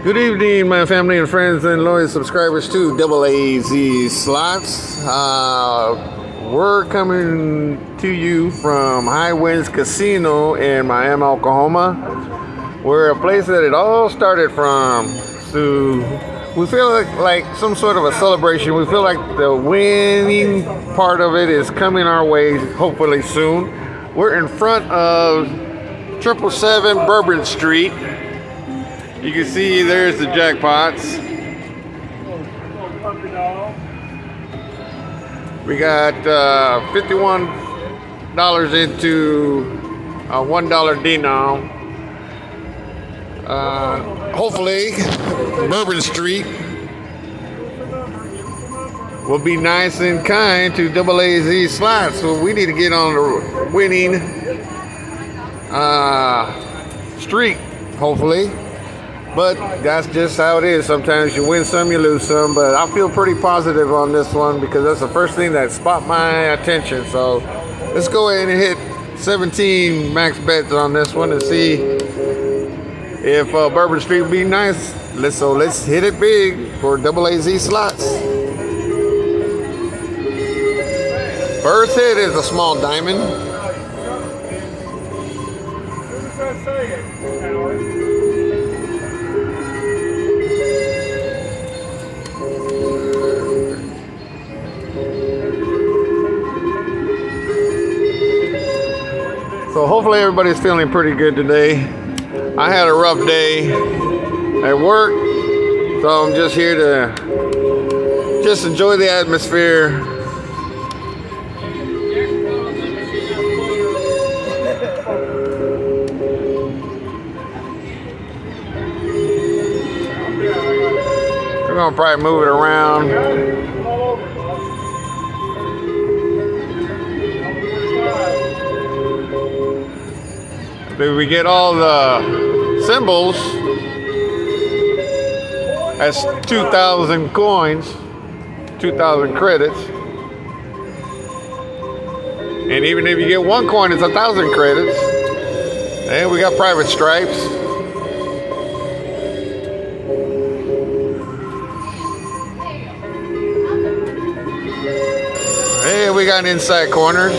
Good evening, my family and friends and loyal subscribers to AAZ Slots. We're coming to you from High Winds Casino in Miami, Oklahoma. We're a place that it all started from. So we feel like some sort of a celebration. We feel like the winning part of it is coming our way, hopefully soon. We're in front of 777 Bourbon Street. You can see there's the jackpots. We got $51 into a $1 Denom. Hopefully, Bourbon Street will be nice and kind to AAZ Slots. So we need to get on the winning streak, hopefully. But that's just how it is. Sometimes you win some, you lose some. But I feel pretty positive on this one because that's the first thing that caught my attention. So let's go ahead and hit 17 max bets on this one and see if Bourbon Street will be nice. Let's hit it big for AAZ Slots. First hit is a small diamond. So hopefully everybody's feeling pretty good today. I had a rough day at work, so I'm just here to just enjoy the atmosphere. We're gonna probably move it around. If we get all the symbols, that's 2,000 coins, 2,000 credits. And even if you get one coin, it's 1,000 credits. And we got private stripes. And we got inside corners.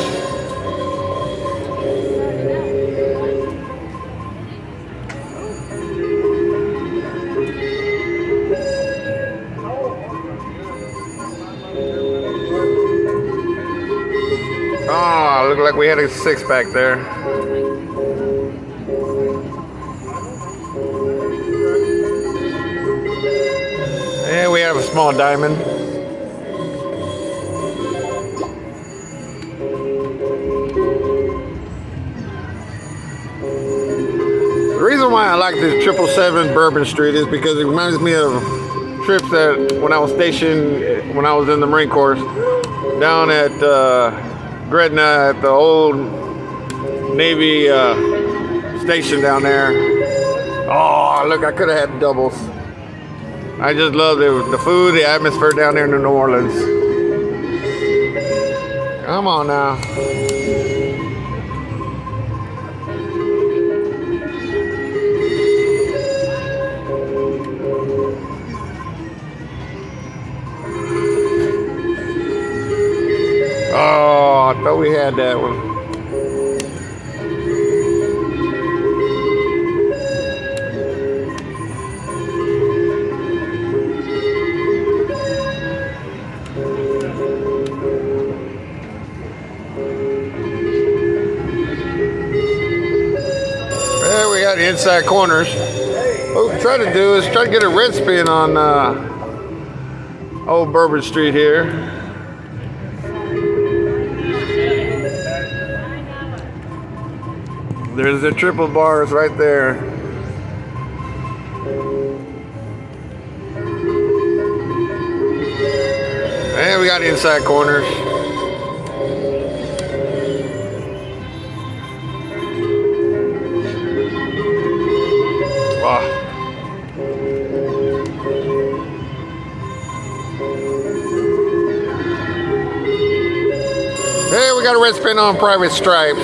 Oh, looked like we had a six-pack there. And we have a small diamond. The reason why I like this 777 Bourbon Street is because it reminds me of trips that when I was stationed, when I was in the Marine Corps, down at Gretna at the old Navy station down there. Oh, look, I could have had doubles. I just love the food, the atmosphere down there in New Orleans. Come on now. Oh, I thought we had that one. There we got the inside corners. What we try to do is try to get a red spin on old Bourbon Street here. There's the triple bars right there. And we got the inside corners. Wow. Hey, we got a red spin on private stripes.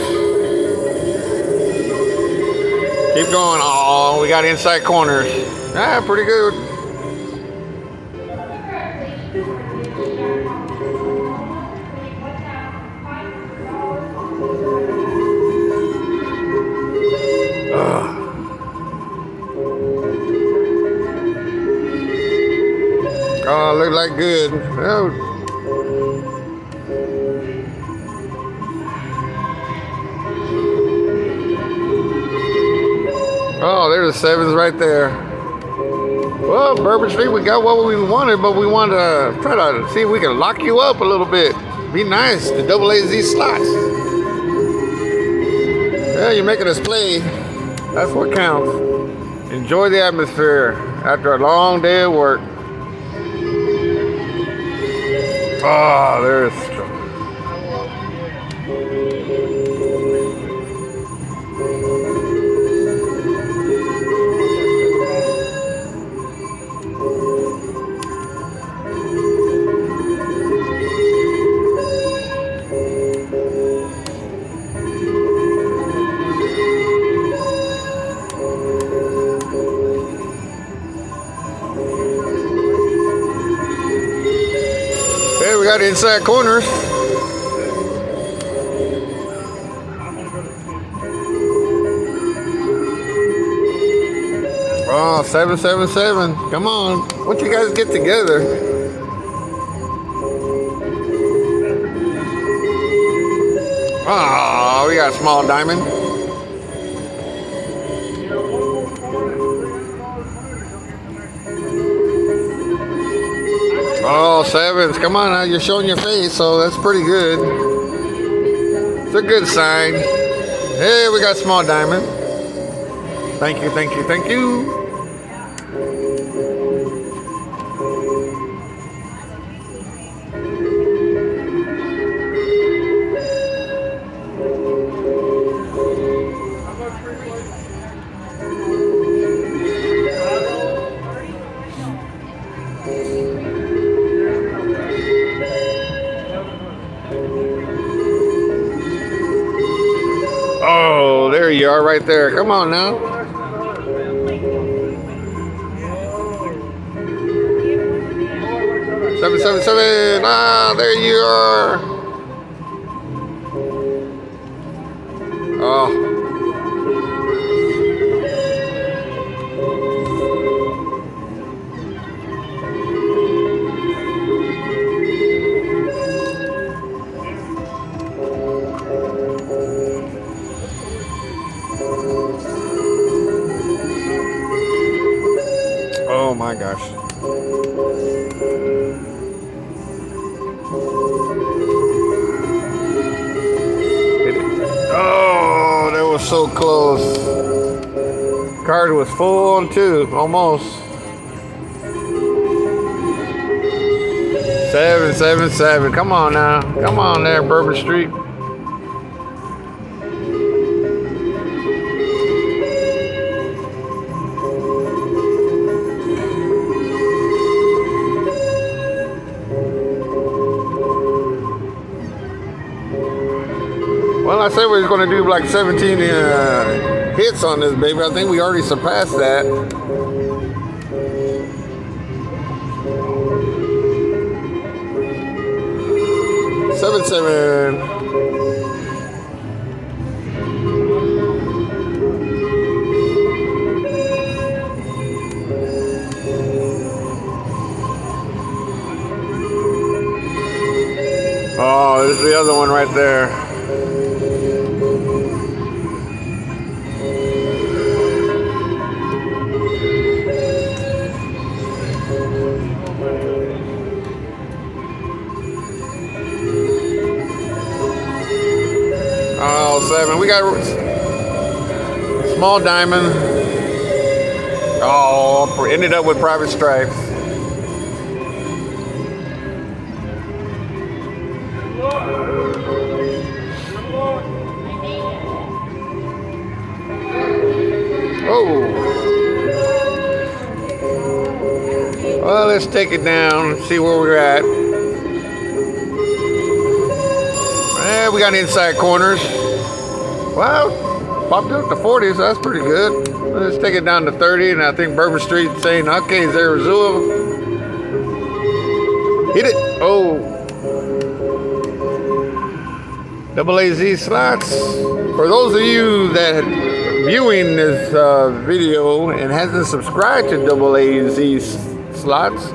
Keep going. Oh, we got inside corners. Ah, pretty good. Oh, look like good. Oh. Oh, there's the sevens right there. Well, Bourbon Street, we got what we wanted, but we want to try to see if we can lock you up a little bit. Be nice, the AAZ Slots. Yeah, you're making us play. That's what counts. Enjoy the atmosphere after a long day of work. Oh, there's... Hey, we got inside corners. Oh, 777. Come on. Once you guys get together. Oh, we got a small diamond. Oh, sevens. Come on now. You're showing your face, so that's pretty good. It's a good sign. Hey, we got small diamond. Thank you, thank you, thank you. Oh, there you are right there. Come on now. Seven, seven, seven. Ah, there you are. Oh. Oh my gosh. Oh, that was so close. Card was full on two, almost. 777. Come on now. Come on there, Bourbon Street. Well, I said we was going to do like 17 hits on this baby. I think we already surpassed that. Seven, seven. Oh, there's the other one right there. Oh, seven. We got small diamond. Oh, ended up with private stripes. Oh. Well, let's take it down and see where we're at. We got inside corners. Well, popped up to 40, so that's pretty good. Let's take it down to 30, and I think Bourbon Street saying, okay, Zarazua. Hit it. Oh. AAZ Slots. For those of you that viewing this video and hasn't subscribed to AAZ Slots,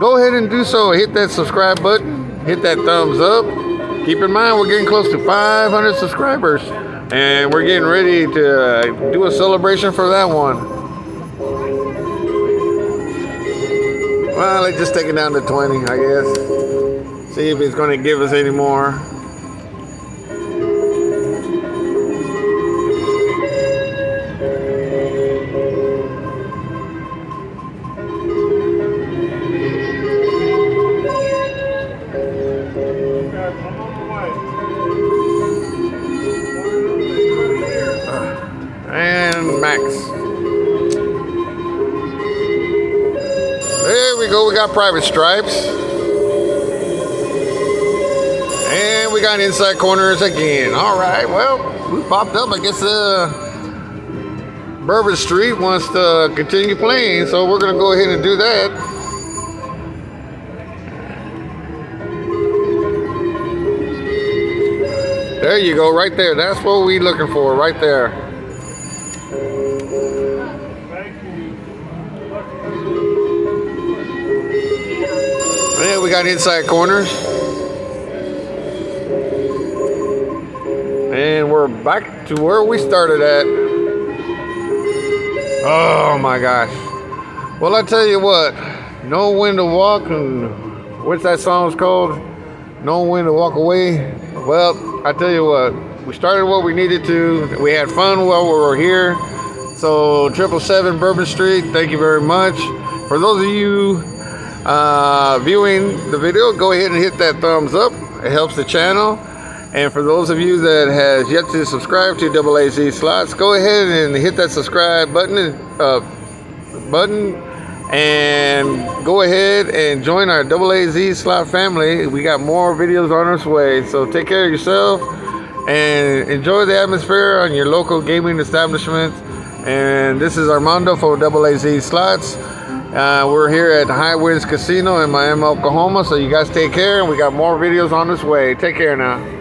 go ahead and do so. Hit that subscribe button. Hit that thumbs up. Keep in mind, we're getting close to 500 subscribers. And we're getting ready to do a celebration for that one. Well, let's just take it down to 20, I guess. See if it's going to give us any more. And max. There we go. We got private stripes. And we got inside corners again. All right. Well, we popped up. I guess Bourbon Street wants to continue playing, so we're going to go ahead and do that. There you go, right there. That's what we're looking for, right there. Yeah, we got inside corners. And we're back to where we started at. Oh my gosh. Well, I tell you what, know when to walk, and what's that song's called? Know when to walk away. Well, I tell you what, we started what we needed to. We had fun while we were here. So 777 Bourbon Street, thank you very much. For those of you viewing the video, go ahead and hit that thumbs up. It helps the channel. And for those of you that has yet to subscribe to AAZ Slots, go ahead and hit that subscribe button and go ahead and join our AAZ Slot family. We got more videos on its way. So take care of yourself and enjoy the atmosphere on your local gaming establishment. And this is Armando for AAZ Slots. We're here at High Winds Casino in Miami, Oklahoma. So you guys take care, and we got more videos on this way. Take care now.